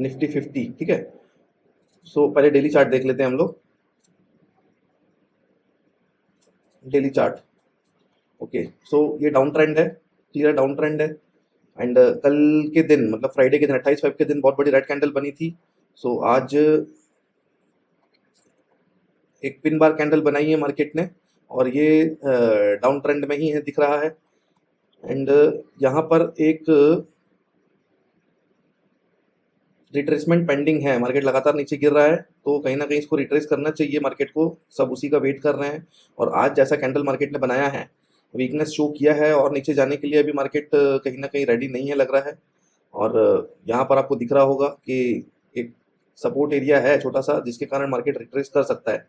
Nifty 50, ठीक है। सो पहले डेली चार्ट देख लेते हैं हम लोग। Daily chart, okay. सो ये डाउन ट्रेंड है, क्लियर डाउन ट्रेंड है। एंड कल के दिन मतलब फ्राइडे के दिन 28 फेब के दिन बहुत बड़ी रेड कैंडल बनी थी। सो आज एक पिन बार कैंडल बनाई है मार्केट ने, और ये डाउन ट्रेंड में ही है, दिख रहा है। एंड यहाँ पर एक रिट्रेसमेंट पेंडिंग है, मार्केट लगातार नीचे गिर रहा है, तो कहीं ना कहीं इसको रिट्रेस करना चाहिए मार्केट को, सब उसी का वेट कर रहे हैं। और आज जैसा कैंडल मार्केट ने बनाया है, वीकनेस शो किया है, और नीचे जाने के लिए अभी मार्केट कहीं ना कहीं रेडी नहीं है लग रहा है। और यहाँ पर आपको दिख रहा होगा कि एक सपोर्ट एरिया है छोटा सा, जिसके कारण मार्केट रिट्रेस कर सकता है।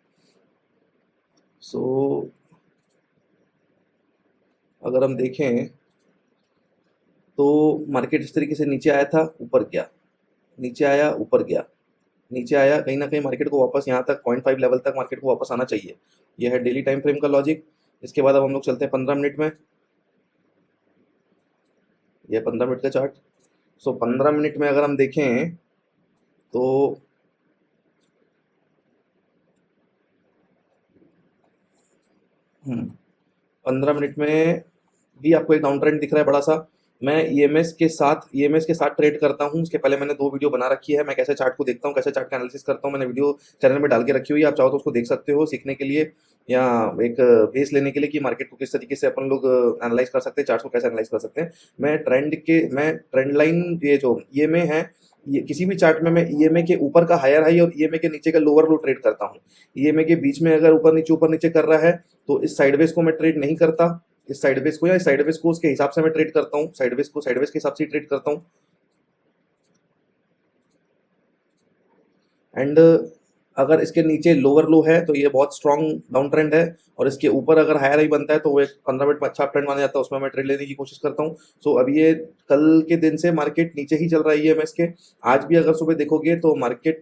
सो अगर हम देखें तो मार्केट इस तरीके से नीचे आया था, ऊपर गया, नीचे आया, ऊपर गया, नीचे आया, कहीं ना कहीं मार्केट को वापस यहाँ तक 0.5 लेवल तक मार्केट को वापस आना चाहिए। यह है डेली टाइम फ्रेम का लॉजिक। इसके बाद अब हम लोग चलते हैं 15 मिनट में। यह 15 मिनट का चार्ट। सो 15 मिनट में अगर हम देखें तो 15 मिनट में भी आपको एक डाउन ट्रेंड दिख रहा है बड़ा सा। मैं ईएमएस के साथ ट्रेड करता हूं। उसके पहले मैंने 2 वीडियो बना रखी है, मैं कैसे चार्ट को देखता हूं, कैसे चार्ट का एनालिसिस करता हूं, मैंने वीडियो चैनल में डाल के रखी हुई है। आप चाहो तो उसको देख सकते हो, सीखने के लिए या एक बेस लेने के लिए कि मार्केट को किस तरीके से अपन लोग एनालाइज कर सकते हैं, चार्ट को कैसे एनालाइज कर सकते हैं। मैं ट्रेंड लाइन, ये जो ईएमए है, ये किसी भी चार्ट में मैं ईएमए के ऊपर का हायर हाई और ईएमए के नीचे का लोअर लो ट्रेड करता हूँ। ईएमए के बीच में अगर ऊपर नीचे कर रहा है तो इस साइडवेज को मैं ट्रेड नहीं करता, इस साइडवेज को या इस साइडवेज को उसके हिसाब से मैं ट्रेड करता हूँ, साइडवेज को साइडवेज के हिसाब से ट्रेड करता हूँ। एंड अगर इसके नीचे लोअर लो है तो ये बहुत स्ट्रॉन्ग डाउन ट्रेंड है, और इसके ऊपर अगर हायर हाई बनता है तो वो एक 15 मिनट में अच्छा ट्रेंड माना जाता है, उसमें मैं ट्रेड लेने की कोशिश करता हूँ। सो अभी ये कल के दिन से मार्केट नीचे ही चल रहा है ईएमएस के। आज भी अगर सुबह देखोगे तो मार्केट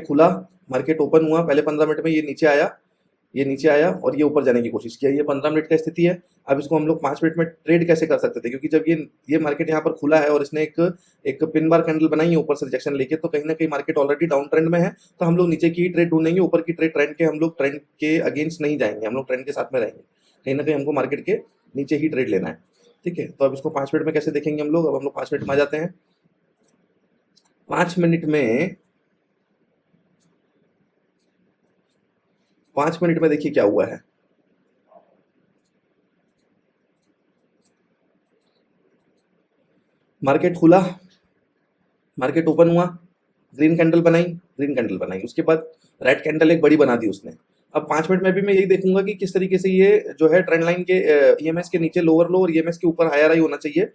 खुला, मार्केट ओपन हुआ, पहले 15 मिनट में ये नीचे आया, ये नीचे आया और ये ऊपर जाने की कोशिश किया। ये 15 मिनट का स्थिति है। अब इसको हम लोग 5 मिनट में ट्रेड कैसे कर सकते थे, क्योंकि जब ये मार्केट यहाँ पर खुला है और इसने एक पिन बार कैंडल बनाई है ऊपर से रिजेक्शन लेके, तो कहीं ना कहीं मार्केट ऑलरेडी डाउन ट्रेंड में है, तो हम लोग नीचे की ही ट्रेड ढूंढेंगे, ऊपर की ट्रेड हम लोग ट्रेंड के अगेंस्ट नहीं जाएंगे, हम लोग ट्रेंड के साथ में रहेंगे। कहीं ना कहीं हमको मार्केट के नीचे ही ट्रेड लेना है, ठीक है। तो अब इसको 5 मिनट में कैसे देखेंगे हम लोग। अब हम लोग 5 मिनट में आ जाते हैं। 5 मिनट में 5 मिनट में देखिए क्या हुआ है। मार्केट खुला, मार्केट ओपन हुआ, ग्रीन कैंडल बनाई, उसके बाद रेड कैंडल एक बड़ी बना दी उसने। अब 5 मिनट में भी मैं यही देखूंगा कि किस तरीके से ये जो है ट्रेंड लाइन के ईएमएस के नीचे लोअर लो और ईएमएस के ऊपर हायर हाई होना चाहिए।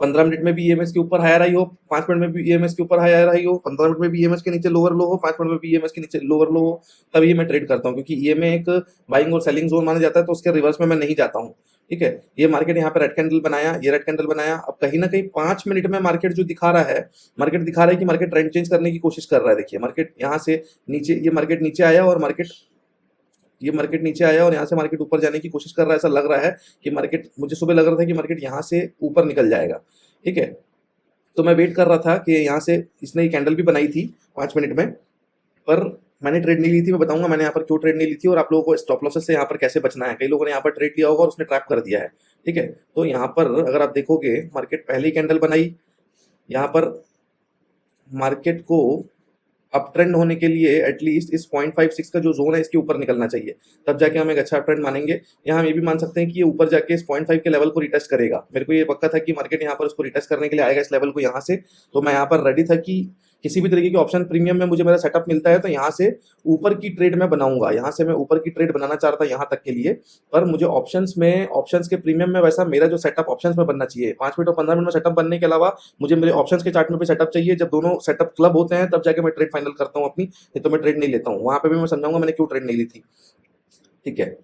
15 मिनट में भी ईएमएस के ऊपर हायर हाई हो, 5 मिनट में भी ईएमएस के ऊपर हायर हाई हो, 15 मिनट में भी ईएमएस के नीचे लोअर लो हो, 5 मिनट में भी ईएमएस के नीचे लोअर लो हो, तभी मैं ट्रेड करता हूँ। क्योंकि ईएमए एक बाइंग और सेलिंग जोन माना जाता है, तो उसके रिवर्स में मैं नहीं जाता हूँ, ठीक है। ये मार्केट यहाँ पे रेड कैंडल बनाया, ये रेड कैंडल बनाया। अब कहीं ना कहीं 5 मिनट में मार्केट जो दिखा रहा है, कि मार्केट ट्रेंड चेंज करने की कोशिश कर रहा है। देखिए मार्केट यहाँ से नीचे, ये मार्केट नीचे आया और मार्केट नीचे आया और यहाँ से मार्केट ऊपर जाने की कोशिश कर रहा है। ऐसा लग रहा है कि मार्केट, मुझे सुबह लग रहा था कि मार्केट यहाँ से ऊपर निकल जाएगा, ठीक है। तो मैं वेट कर रहा था कि यहाँ से, इसने ये कैंडल भी बनाई थी 5 मिनट में, पर मैंने ट्रेड नहीं ली थी। मैं बताऊंगा मैंने यहाँ पर क्यों ट्रेड नहीं ली थी और आप लोगों को स्टॉप लॉसेस से यहाँ पर कैसे बचना है। कई लोगों ने यहाँ पर ट्रेड लिया होगा और उसने ट्रैप कर दिया है, ठीक है। तो यहाँ पर अगर आप देखोगे, मार्केट पहले ही कैंडल बनाई, यहाँ पर मार्केट को अप ट्रेंड होने के लिए एटलीस्ट इस 0.56 का जो जोन है इसके ऊपर निकलना चाहिए, तब जाके हम एक अच्छा ट्रेंड मानेंगे। यहाँ हम ये भी मान सकते हैं कि ये ऊपर जाके इस 0.5 के लेवल को रिटेस्ट करेगा। मेरे को ये पक्का था कि मार्केट यहाँ पर उसको रिटेस्ट करने के लिए आएगा, इस लेवल को यहाँ से। तो मैं यहाँ पर रेडी था कि किसी भी तरीके के ऑप्शन प्रीमियम में मुझे मेरा सेटअप मिलता है तो यहाँ से ऊपर की ट्रेड मैं बनाऊंगा। यहाँ से मैं ऊपर की ट्रेड बनाना चाह रहा था यहाँ तक के लिए, पर मुझे ऑप्शंस के प्रीमियम में वैसा मेरा जो सेटअप ऑप्शंस में बनना चाहिए। 5 मिनट और 15 मिनट में सेटअप बनने के अलावा मुझे मेरे ऑप्शंस के चार्ट में भी सेटअप चाहिए। जब दोनों सेटअप क्लब होते हैं तब जाके मैं ट्रेड फाइनल करता हूँ अपनी, नहीं तो मैं ट्रेड नहीं लेता हूँ। वहां पे भी मैं समझाऊंगा मैंने क्यों ट्रेड नहीं ली थी, ठीक है।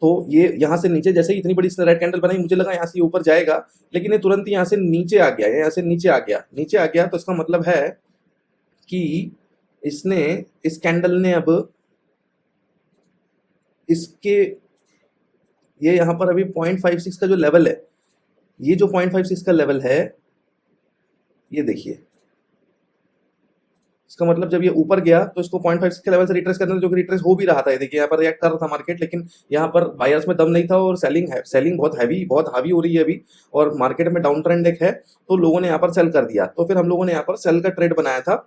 तो ये यहाँ से नीचे, जैसे ही इतनी बड़ी रेड कैंडल बनाई, मुझे लगा यहाँ से ऊपर जाएगा, लेकिन ये तुरंत ही यहाँ से नीचे आ गया, तो इसका मतलब है कि इसने इस कैंडल ने अब इसके ये यहाँ पर अभी 0.56 का जो लेवल है, ये जो 0.56 का लेवल है, ये देखिए, इसका मतलब जब ये ऊपर गया तो इसको 0.56 के लेवल से रिट्रेस करना था, जो कि रिट्रेस हो भी रहा था। ये देखिए यहाँ पर रिएक्ट कर रहा था मार्केट, लेकिन यहाँ पर बायर्स में दम नहीं था और सेलिंग बहुत हैवी, बहुत हावी हो रही है अभी, और मार्केट में डाउन ट्रेंड एक है, तो लोगों ने यहाँ पर सेल कर दिया। तो फिर हम लोगों ने यहाँ पर सेल का ट्रेड बनाया था।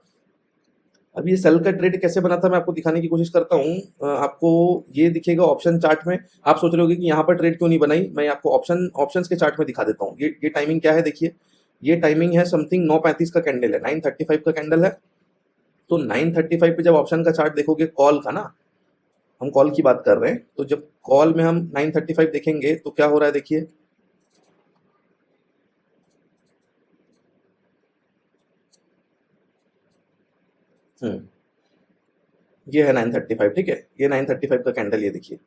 अब ये सेल का ट्रेड कैसे बना था मैं आपको दिखाने की कोशिश करता हूँ। आपको ये दिखेगा ऑप्शन चार्ट में। आप सोच रहे होगे कि यहाँ पर ट्रेड क्यों नहीं बनाई, मैं आपको ऑप्शंस के चार्ट में दिखा देता हूँ। ये टाइमिंग क्या है, देखिए ये टाइमिंग है समथिंग 9:35 का कैंडल है, 9:35 का कैंडल है। तो 9:35 पे जब ऑप्शन का चार्ट देखोगे कॉल का ना, हम कॉल की बात कर रहे हैं, तो जब कॉल में हम 9:35 देखेंगे तो क्या हो रहा है, देखिए ये है 9:35, ठीक है, ये 9:35 का कैंडल, ये देखिए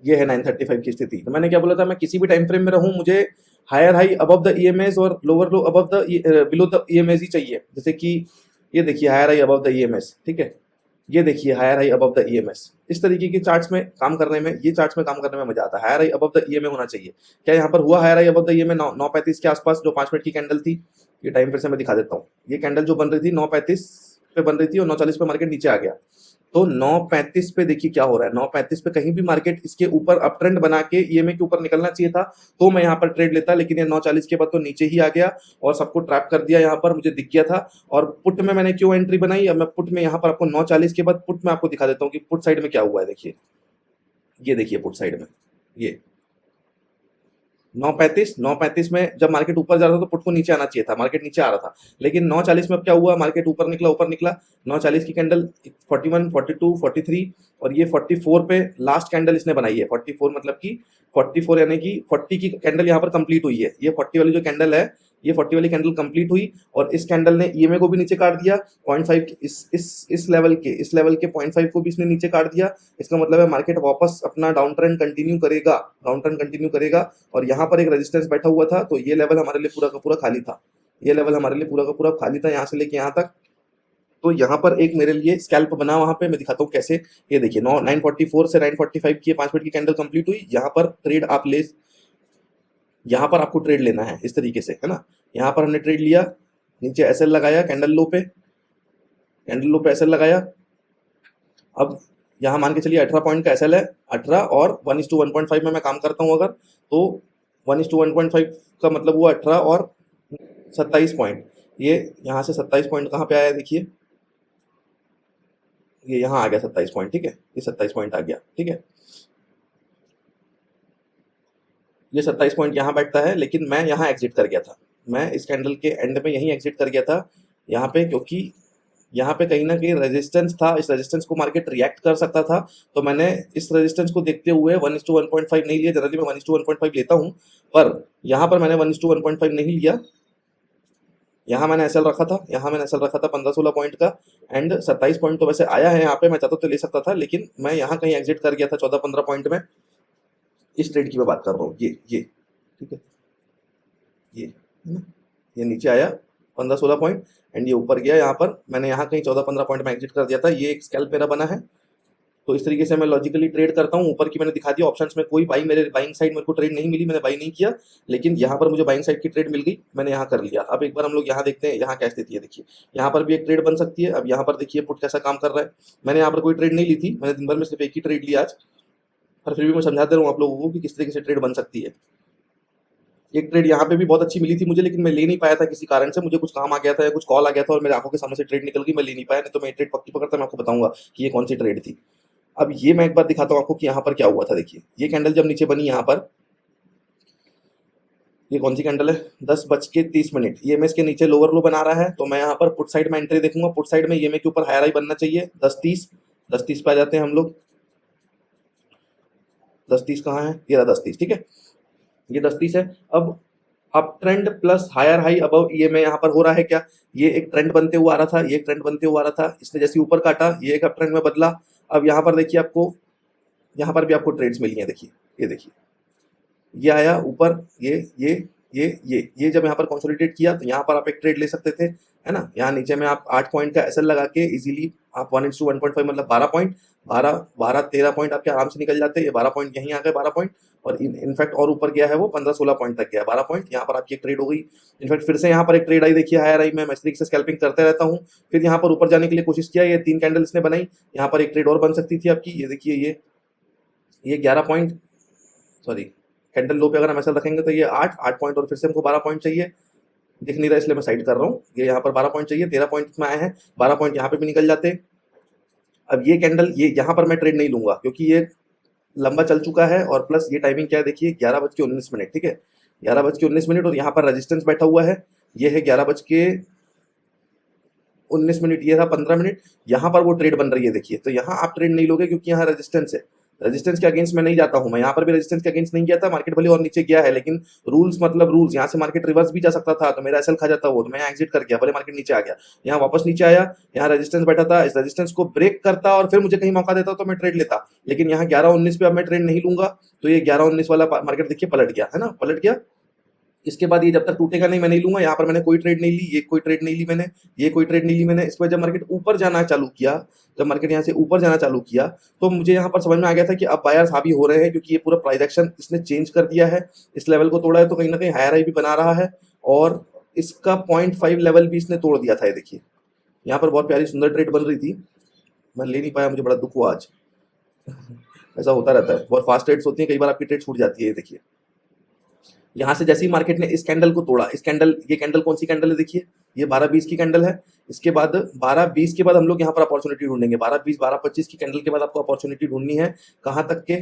ये है 9:35 की स्थिति। तो मैंने क्या बोला था, मैं किसी भी टाइम फ्रेम में रहूं, मुझे higher high above the EMAs और lower low above the below the EMAs ही चाहिए। जैसे कि ये देखिए higher high above the EMAs, ठीक है, ये देखिए higher high above the EMAs. इस तरीके के चार्ट्स में काम करने में, ये चार्ट्स में काम करने में मजा आता है। Higher high above the EMA होना चाहिए। क्या यहाँ पर हुआ higher high above the EMA 9:35 के आसपास, जो 5 मिनट की कैंडल थी। ये टाइम फिर से मैं दिखा देता हूँ। ये कैंडल जो बन रही थी 9:35 पे बन रही थी और 9:40 पे मार्केट नीचे आ गया। तो 9:35 पे देखिए क्या हो रहा है, 9:35 पे कहीं भी मार्केट इसके ऊपर अप ट्रेंड बना के ईएमए के ऊपर निकलना चाहिए था, तो मैं यहाँ पर ट्रेड लेता, लेकिन ये 9:40 के बाद तो नीचे ही आ गया और सबको ट्रैप कर दिया। यहाँ पर मुझे दिख गया था। और पुट में मैंने क्यों एंट्री बनाई, अब मैं पुट में यहाँ पर आपको 9:40 के बाद पुट में आपको दिखा देता हूँ कि पुट साइड में क्या हुआ है। देखिए ये देखिए पुट साइड में, ये 9:35 में जब मार्केट ऊपर जा रहा था तो पुट को नीचे आना चाहिए था, मार्केट नीचे आ रहा था। लेकिन 9:40 में अब क्या हुआ, मार्केट ऊपर निकला। 9:40 की कैंडल 41, 42, 43 और ये 44 पे लास्ट कैंडल इसने बनाई है। 44 मतलब कि 44 यानी कि 40 की कैंडल यहाँ पर कंप्लीट हुई है। ये 40 वाली जो कैंडल है, ये 40 वाली कैंडल कंप्लीट हुई और इस कैंडल ने ईएमए को भी नीचे काट दिया। 0.5 इस लेवल के 0.5 को भी इसने नीचे काट दिया। इसका मतलब है मार्केट वापस अपना डाउन ट्रेंड कंटिन्यू करेगा। और यहाँ पर एक रेजिस्टेंस बैठा हुआ था, तो ये लेवल हमारे लिए पूरा का पूरा खाली था। ये लेवल हमारे लिए पूरा का पूरा खाली था, यहाँ से लेके यहाँ तक। तो यहाँ पर एक मेरे लिए स्कैल्प बना, वहां पे मैं दिखाता हूँ कैसे। ये देखिए 9:44 से 9:45 की 5 मिनट की कैंडल कंप्लीट हुई। यहाँ पर ट्रेड आप ले, यहाँ पर आपको ट्रेड लेना है इस तरीके से, है ना। यहाँ पर हमने ट्रेड लिया, नीचे एसएल लगाया, कैंडल लो पे एसएल लगाया। अब यहाँ मान के चलिए 18 पॉइंट का एसएल है, 18 और 1:1.5 में मैं काम करता हूँ अगर, तो 1:1.5 का मतलब हुआ 18 और 27 पॉइंट। ये यहाँ से 27 पॉइंट कहाँ पे आया, देखिए ये यहाँ आ गया 27 पॉइंट, ठीक है, ये 27 पॉइंट आ गया, ठीक है। ये 27 पॉइंट यहाँ बैठता है, लेकिन मैं यहाँ एग्जिट कर गया था। मैं इस कैंडल के एंड में यहीं एग्जिट कर गया था यहाँ पे, क्योंकि यहाँ पे कहीं ना कहीं रेजिस्टेंस था। इस रेजिस्टेंस को मार्केट रिएक्ट कर सकता था, तो मैंने इस रेजिस्टेंस को देखते हुए 1:1.5 नहीं लिया। जनरली मैं 1:1.5 लेता हूँ, पर यहाँ पर मैंने 1:1.5 नहीं लिया। यहाँ मैंने एसएल रखा था, 15-16 पॉइंट का, एंड 27 पॉइंट तो वैसे आया है यहाँ पे, मैं चाहता तो ले सकता था, लेकिन मैं यहाँ कहीं एग्जिट कर गया था 14-15 पॉइंट में। इस ट्रेड की मैं बात कर रहा हूँ, ये ठीक है, ये है ना, ये नीचे आया 15-16 पॉइंट एंड ये ऊपर गया। यहाँ पर मैंने यहाँ कहीं 14-15 पॉइंट में एग्जिट कर दिया था। ये एक स्कैल्प मेरा बना है। तो इस तरीके से मैं लॉजिकली ट्रेड करता हूँ। ऊपर की मैंने दिखा दिया, ऑप्शंस में कोई बाइंग साइड मेरे को ट्रेड नहीं मिली, मैंने बाई नहीं किया, लेकिन यहाँ पर मुझे बाइंग साइड की ट्रेड मिल गई, मैंने यहाँ कर लिया। अब एक बार हम लोग यहाँ देखते हैं यहाँ क्या स्थिति है। देखिए यहाँ पर भी एक ट्रेड बन सकती है। अब यहाँ पर देखिए पुट कैसा काम कर रहा है। मैंने यहाँ पर कोई ट्रेड नहीं ली थी, मैंने दिन भर में सिर्फ एक ही ट्रेड लिया आज, पर फिर भी मैं समझा दे रहा हूँ आप लोगों को कि किस तरीके से ट्रेड बन सकती है। एक ट्रेड यहाँ पे भी बहुत अच्छी मिली थी मुझे, लेकिन मैं ले नहीं पाया था किसी कारण से। मुझे कुछ काम आ गया था या कुछ कॉल आ गया था और मेरे आंखों के सामने से ट्रेड निकल गई, मैं ले नहीं पाया। नहीं तो मैं ट्रेड पक्की पकड़ता, मैं आपको बताऊंगा कि ये कौन सी ट्रेड थी। अब ये मैं एक बार दिखाता हूँ आपको कि यहाँ पर क्या हुआ था। देखिए ये कैंडल जब नीचे बनी यहाँ पर, ये कौन सी कैंडल है, 10:30। ईएमएस के नीचे लोअर लो बना रहा है, तो मैं यहाँ पर पुट साइड में एंट्री देखूंगा। पुट साइड में ईएमए के ऊपर हायर हाई बनना चाहिए 10:30 पे आ जाते हैं हम लोग। 10:30 कहाँ है, ये रहा 10:30, ठीक है, ये 10:30 है। अब uptrend plus higher high above EMA यहाँ पर हो रहा है क्या, ये एक ट्रेंड बनते हुआ आ रहा था, ये एक ट्रेंड बनते हुआ आ रहा था, इसने जैसे ऊपर काटा ये एक अप ट्रेंड में बदला। अब यहाँ पर देखिए आपको, यहाँ पर भी आपको ट्रेड्स मिली हैं। देखिए ये देखिए, ये आया ऊपर, ये जब यहाँ पर कंसोलिडेट किया तो यहाँ पर आप एक ट्रेड ले सकते थे। है ना। यहाँ नीचे में आप 8 पॉइंट का एसएल लगा के इजीली आप 1:1.5 मतलब 12 पॉइंट, 13 पॉइंट आपके आराम से निकल जाते हैं। ये 12 पॉइंट यहीं आ गए, 12 पॉइंट, और इनफैक्ट और ऊपर गया है वो 15-16 पॉइंट तक गया, 12 पॉइंट। यहाँ पर आपकी एक ट्रेड हो गई। इनफैक्ट फिर से यहाँ पर एक ट्रेड आई, देखिए हायर आई। मैं इस तरीके से स्कैल्पिंग करते रहता हूँ। फिर यहाँ पर ऊपर जाने के लिए कोशिश किया, ये 3 कैंडल इसने बनाई। यहाँ पर एक ट्रेड और बन सकती थी आपकी, ये देखिए ये 11 पॉइंट, सॉरी कैंडल लो पे अगर हम ऐसा रखेंगे तो ये 8 पॉइंट, और फिर से हमको 12 पॉइंट चाहिए। दिख नहीं रहा इसलिए मैं साइड कर रहा हूँ। ये यहाँ पर 12 पॉइंट चाहिए, 13 पॉइंट इसमें आए हैं, 12 पॉइंट यहाँ पे भी निकल जाते। अब ये कैंडल, ये यहाँ पर मैं ट्रेड नहीं लूंगा क्योंकि ये लंबा चल चुका है, और प्लस ये टाइमिंग क्या है देखिए, 11:19, ठीक है, 11:19, और यहाँ पर रेजिस्टेंस बैठा हुआ है। ये है 11:19, ये था 15 मिनट। यहाँ पर वो ट्रेड बन रही है देखिए, तो यहाँ आप ट्रेड नहीं लोगे क्योंकि यहाँ रेजिस्टेंस है। रेजिस्टेंस के अगेंस्ट मैं नहीं जाता हूँ, मैं यहाँ पर भी रेजिस्टेंस के अगेंस्ट नहीं गया था। मार्केट भले और नीचे गया है, लेकिन रूल्स मतलब रूल्स, यहाँ से मार्केट रिवर्स भी जा सकता था, तो मेरा एसएल खा जाता वो, तो मैं एग्जिट कर गया, भले मार्केट नीचे आ गया। यहाँ वापस नीचे आया, यहाँ रेजिस्टेंस बैठा था, इस रेजिस्टेंस को ब्रेक करता और फिर मुझे कहीं मौका देता तो मैं ट्रेड लेता। लेकिन यहाँ 11:19 पे अब मैं ट्रेड नहीं लूंगा, तो ये 11:19 वाला मार्केट देखिए पलट गया, है ना, पलट गया। इसके बाद ये जब तक टूटेगा नहीं मैं नहीं लूंगा। यहाँ पर मैंने कोई ट्रेड नहीं ली, ये कोई ट्रेड नहीं ली मैंने, ये कोई ट्रेड नहीं ली मैंने। इसके बाद जब मार्केट ऊपर जाना चालू किया, जब मार्केट यहाँ से ऊपर जाना चालू किया, तो मुझे यहाँ पर समझ में आ गया था कि अब बायर्स हावी हो रहे हैं, क्योंकि ये पूरा प्राइस एक्शन इसने चेंज कर दिया है। इस लेवल को तोड़ा है तो कहीं ना कहीं हायर हाई भी बना रहा है, और इसका 0.5 लेवल भी इसने तोड़ दिया था। ये देखिए यहाँ पर बहुत प्यारी सुंदर ट्रेड बन रही थी, मैं ले नहीं पाया, मुझे बड़ा दुख हुआ आज। ऐसा होता रहता है, बहुत फास्ट ट्रेड्स होती है, कई बार आपकी ट्रेड छूट जाती है। ये देखिए यहाँ से जैसे ही मार्केट ने इस कैंडल को तोड़ा, इस कैंडल, ये कैंडल कौन सी कैंडल है देखिए, ये 12-20 की कैंडल है। इसके बाद 12-20 के बाद हम लोग यहाँ पर अपॉर्चुनिटी ढूंढेंगे। 12-20, 12-25 की कैंडल के बाद आपको अपॉर्चुनिटी ढूंढनी है, कहाँ तक के,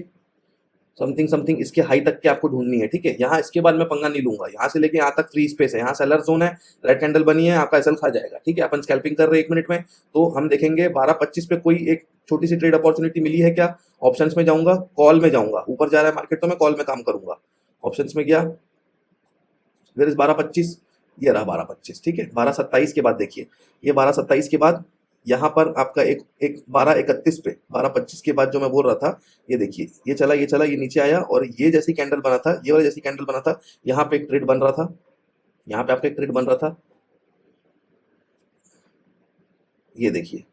समथिंग समथिंग इसके हाई तक के आपको ढूंढनी है, ठीक है। यहाँ इसके बाद मैं पंगा नहीं लूंगा, यहाँ से लेके यहाँ तक फ्री स्पेस है, यहाँ सेलर जोन है, रेड कैंडल बनी है, आपका एसएल खा जाएगा, ठीक है। अपन स्कैल्पिंग कर रहे हैं 1 मिनट में, तो हम देखेंगे 12-25 पे कोई एक छोटी सी ट्रेड अपॉर्चुनिटी मिली है क्या। ऑप्शंस में जाऊंगा, कॉल में जाऊंगा, ऊपर जा रहा है मार्केट तो मैं कॉल में काम करूंगा। ऑप्शंस में गया, वेयर इज 12-25, ये रहा 12-25, ठीक है। 12-27 के बाद देखिए, ये 12-27 के बाद यहाँ पर आपका एक 12-31 पे, 12-25 के बाद जो मैं बोल रहा था, ये देखिए ये चला, ये चला, ये नीचे आया, और ये जैसी कैंडल बना था, ये वाला जैसी कैंडल बना था, यहाँ पे एक ट्रेड बन रहा था, यहाँ पे आपका एक ट्रेड बन रहा था। ये देखिए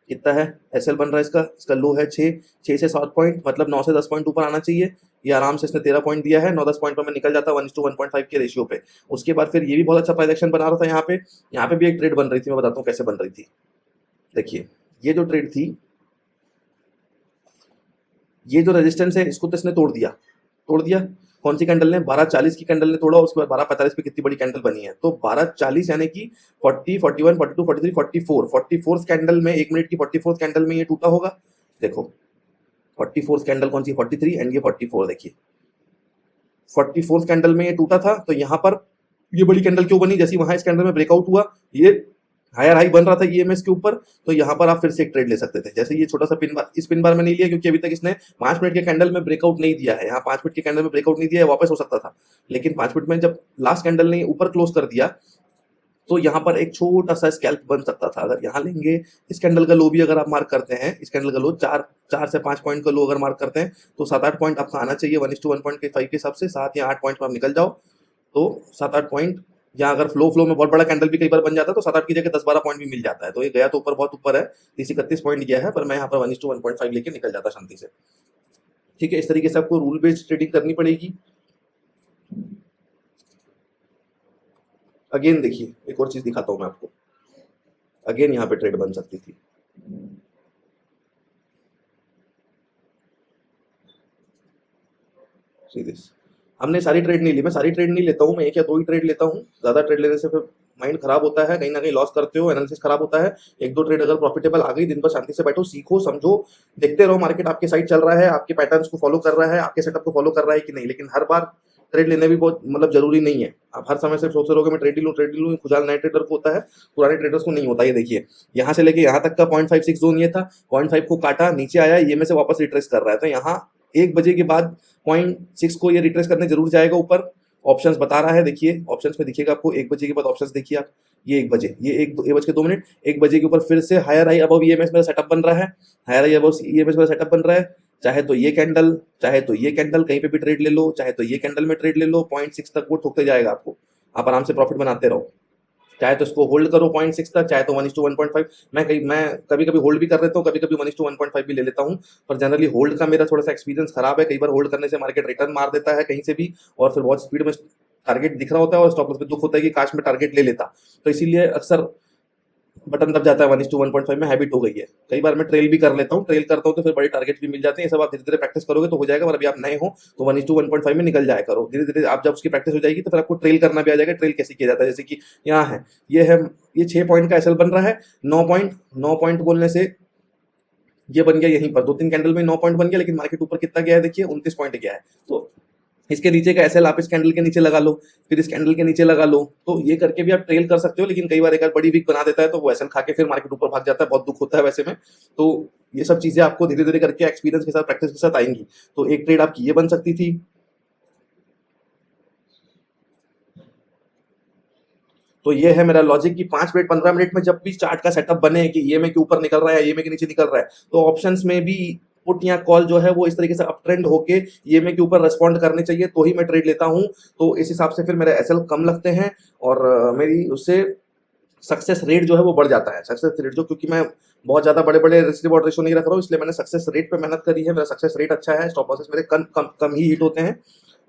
कितना है एसएल बन रहा है इसका, इसका लो है 6 से 7 पॉइंट, मतलब 9 से 10 पॉइंट ऊपर आना चाहिए। ये आराम से इसने 13 पॉइंट दिया है, 9-10 पॉइंट पर मैं निकल जाता 1:1.5 के रेशियो पे। उसके बाद फिर ये भी बहुत अच्छा प्राइस एक्शन बना रहा था। यहाँ पे भी एक ट्रेड बन रही थी, मैं बताता हूँ कैसे बन रही थी। देखिए ये जो ट्रेड थी, ये जो रेजिस्टेंस है इसको तो इसने तोड़ दिया, तोड़ दिया। कौन सी कैंडल ने, 12:40 की कैंडल ने तोड़ा। उसके बाद 12:45 पे कितनी बड़ी कैंडल बनी है, तो 12:40 यानी कि 40, 41, 42, 43, 44, 44 कैंडल में, 1 मिनट की 44 कैंडल में ये टूटा होगा। देखो 44 कैंडल कौन सी, 43 एंड ये 44, देखिए 44 कैंडल में ये टूटा था। तो यहाँ पर ये बड़ी कैंडल क्यों बनी, जैसे वहां इस कैंडल में ब्रेकआउट हुआ, ये हायर हाई बन रहा था ईएमएस के ऊपर, तो यहाँ पर आप फिर से एक ट्रेड ले सकते थे। जैसे ये छोटा सा पिन बार, इस पिन बार में नहीं लिया क्योंकि अभी तक इसने 5 मिनट के कैंडल में ब्रेकआउट नहीं दिया है। यहाँ 5 मिनट के कैंडल में ब्रेकआउट नहीं दिया है, वापस हो सकता था, लेकिन 5 मिनट में जब लास्ट कैंडल ने ऊपर क्लोज कर दिया, तो यहाँ पर एक छोटा सा स्कैल्प बन सकता था। अगर यहाँ लेंगे, इस कैंडल का लो भी अगर आप मार्क करते हैं, इस कैंडल का लो 4 से 5 पॉइंट का लो अगर मार्क करते हैं, तो 7-8 पॉइंट आपका आना चाहिए 1:1.5 के हिसाब से। 7 या 8 पॉइंट में आप निकल जाओ, तो 7-8 पॉइंट। यहाँ अगर फ्लो में बहुत बड़ा कैंडल भी कई बार बन जाता है, तो 7-8 की जगह 10-12 पॉइंट भी मिल जाता है। तो ये गया तो ऊपर, बहुत ऊपर है, 30-31 पॉइंट गया है, पर मैं यहाँ पर 1:1.5 लेके निकल जाता शांति से, ठीक है। इस तरीके से आपको रूल बेस्ड ट्रेडिंग करनी पड़ेगी। अगेन देखिए, एक और चीज दिखाता हूं मैं आपको। अगेन यहाँ पे ट्रेड बन सकती थी, सीधे हमने सारी ट्रेड नहीं ली, मैं सारी ट्रेड नहीं लेता हूँ, मैं 1 या 2 ही ट्रेड लेता हूँ। ज्यादा ट्रेड लेने से फिर माइंड खराब होता है, कहीं ना कहीं लॉस करते हो, एनालिसिस खराब होता है। 1-2 ट्रेड अगर प्रॉफिटेबल आ गई, दिन भर शांति से बैठो, सीखो, समझो, देखते रहो मार्केट आपके साइड चल रहा है, आपके पैटर्न्स को फॉलो कर रहा है, आपके सेटअप को फॉलो कर रहा है कि नहीं। लेकिन हर बार ट्रेड लेना भी बहुत मतलब जरूरी नहीं है। आप हर समय सिर्फ सोचते रहोगे मैं ट्रेड लूँ, खुजाल नए ट्रेडर को होता है, पुराने ट्रेडर्स को नहीं होता। ये देखिए यहाँ से लेके यहाँ तक का 0.56 जोन ये था, 0.5 को काटा, नीचे आया, ये में से वापस रिट्रेस कर रहा है। तो यहाँ 1 बजे के बाद 0.6 को ये रिट्रेस करने जरूर जाएगा ऊपर। ऑप्शंस बता रहा है, देखिए ऑप्शंस में दिखेगा आपको 1 बजे के बाद ऑप्शंस देखिए आप, ये 1 बजे, ये 1:02, 1 बजे के ऊपर फिर से हायर हाई अबव ईएमएस मेरा सेटअप बन रहा है, हायर हाई अबव ईएमएस मेरा सेटअप बन रहा है। चाहे तो ये कैंडल, चाहे तो ये कैंडल, कहीं पे भी ट्रेड ले लो, चाहे तो ये कैंडल में ट्रेड ले लो, 0.6 तक वो ठोकते जाएगा आपको, आप आराम से प्रॉफिट बनाते रहो। चाहे तो इसको होल्ड करो 0.6 तक, चाहे तो 1:1.5। मैं कभी कभी होल्ड भी कर लेता हूँ, कभी कभी 1:1.5 भी ले लेता हूँ, पर जनरली होल्ड का मेरा थोड़ा सा एक्सपीरियंस खराब है। कई बार होल्ड करने से मार्केट रिटर्न मार देता है कहीं से भी, और फिर बहुत स्पीड में टारगेट दिख रहा होता है और स्टॉप लॉस पे दुख होता है कि काश मैं टारगेट ले लेता। तो इसीलिए अक्सर बटन दब जाता है 1:1.5 में, हैबिट हो गई है। कई बार मैं ट्रेल भी कर लेता हूँ, ट्रेल करता हूँ तो फिर बड़े टारगेट भी मिल जाते हैं। ये सब आप धीरे धीरे प्रैक्टिस करोगे तो हो जाएगा, पर अभी आप नए हो तो 1:1.5 में निकल जाया करो। धीरे धीरे आप जब उसकी प्रैक्टिस हो जाएगी तो फिर आपको ट्रेल करना भी आ जाएगा। ट्रेल कैसे किया जाता है, जैसे कि यहाँ है, ये 6 पॉइंट का एसएल बन रहा है। 9 पॉइंट बोलने से ये बन गया यहीं पर, 2-3 कैंडल में 9 पॉइंट बन गया, लेकिन मार्केट ऊपर कितना गया है देखिए, 29 पॉइंट गया है। तो इसके नीचे का एसएल आप इस कैंडल के नीचे लगा लो, फिर इस कैंडल के नीचे लगा लो, तो ये करके भी आप ट्रेल कर सकते हो। लेकिन कई बार एक आध बड़ी वीक बना देता है तो वो एसएल खा के फिर मार्केट ऊपर भाग जाता है, बहुत दुख होता है वैसे में। तो ये सब चीजें आपको धीरे धीरे करके एक्सपीरियंस के साथ, प्रैक्टिस के साथ आएंगी। तो एक ट्रेड आपकी ये बन सकती थी। तो ये है मेरा लॉजिक कि 5 मिनट 15 मिनट में जब भी चार्ट का सेटअप बने कि ईएमए के ऊपर निकल रहा है, ईएमए के नीचे निकल रहा है, तो ऑप्शंस में भी पुट या कॉल जो है वो इस तरीके से अप ट्रेंड होके ईएमए के ऊपर रेस्पॉन्ड करने चाहिए, तो ही मैं ट्रेड लेता हूं। तो इस हिसाब से फिर मेरे एसएल कम लगते हैं और मेरी उससे सक्सेस रेट जो है वो बढ़ जाता है। सक्सेस रेट जो, क्योंकि मैं बहुत ज्यादा बड़े बड़े रिस्क रिवॉर्ड रेशो नहीं रख रहा हूँ, इसलिए मैंने सक्सेस रेट पे मेहनत करी है। मेरा सक्सेस रेट अच्छा है, स्टॉप लॉसेस मेरे कम कम कम ही हिट होते हैं।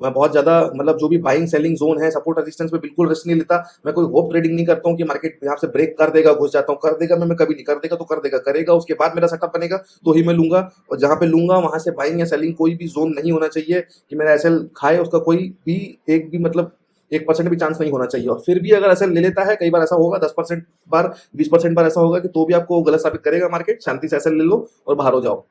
मैं बहुत ज्यादा मतलब जो भी बाइंग सेलिंग जोन है, सपोर्ट रेजिस्टेंस पे बिल्कुल रिस्क नहीं लेता। मैं कोई होप ट्रेडिंग नहीं करता हूँ कि मार्केट यहाँ से ब्रेक कर देगा, घुस जाता हूँ, कर देगा। मैं कभी नहीं, कर देगा तो कर देगा, करेगा उसके बाद मेरा सेटअप बनेगा तो ही मैं लूंगा। और जहां पे लूंगा वहां से बाइंग या सेलिंग कोई भी जोन नहीं होना चाहिए कि मेरा एसएल खाए, उसका कोई भी एक भी मतलब 1% भी चांस नहीं होना चाहिए। और फिर भी अगर ऐसा ले लेता है, कई बार ऐसा होगा 10% बार 20% बार ऐसा होगा कि तो भी आपको गलत साबित करेगा मार्केट। शांति से ऐसा ले लो और बाहर हो जाओ।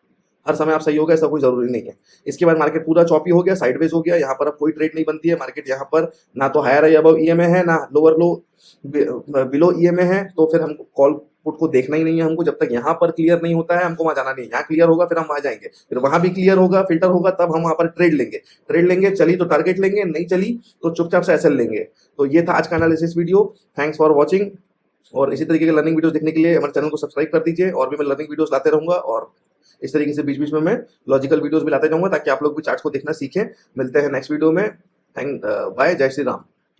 हर समय आप सही होगा ऐसा कोई जरूरी नहीं है। इसके बाद मार्केट पूरा चॉपी हो गया, साइडवेज हो गया, यहाँ पर अब कोई ट्रेड नहीं बनती है। मार्केट यहाँ पर ना तो हायर है अबव ईएमए है, ना लोअर लो बिलो ईएमए है, तो फिर हमको कॉल पुट को देखना ही नहीं है। हमको जब तक यहाँ पर क्लियर नहीं होता है हमको वहां जाना नहीं। यहाँ क्लियर होगा फिर हम वहां जाएंगे, फिर वहां भी क्लियर होगा, फिल्टर होगा, तब हम वहां पर ट्रेड लेंगे। ट्रेड लेंगे, चली तो टारगेट लेंगे, नहीं चली तो चुपचाप से एसएल लेंगे। तो ये था आज का analysis video. Thanks for watching. और इसी तरीके के लर्निंग वीडियोस देखने के लिए हमारे चैनल को सब्सक्राइब कर दीजिए। और भी मैं लर्निंग वीडियोस लाते रहूंगा, और इस तरीके से बीच बीच में मैं लॉजिकल वीडियोस भी लाते जाऊंगा ताकि आप लोग भी चार्ट्स को देखना सीखें। मिलते हैं नेक्स्ट वीडियो में। बाय, जय श्री राम।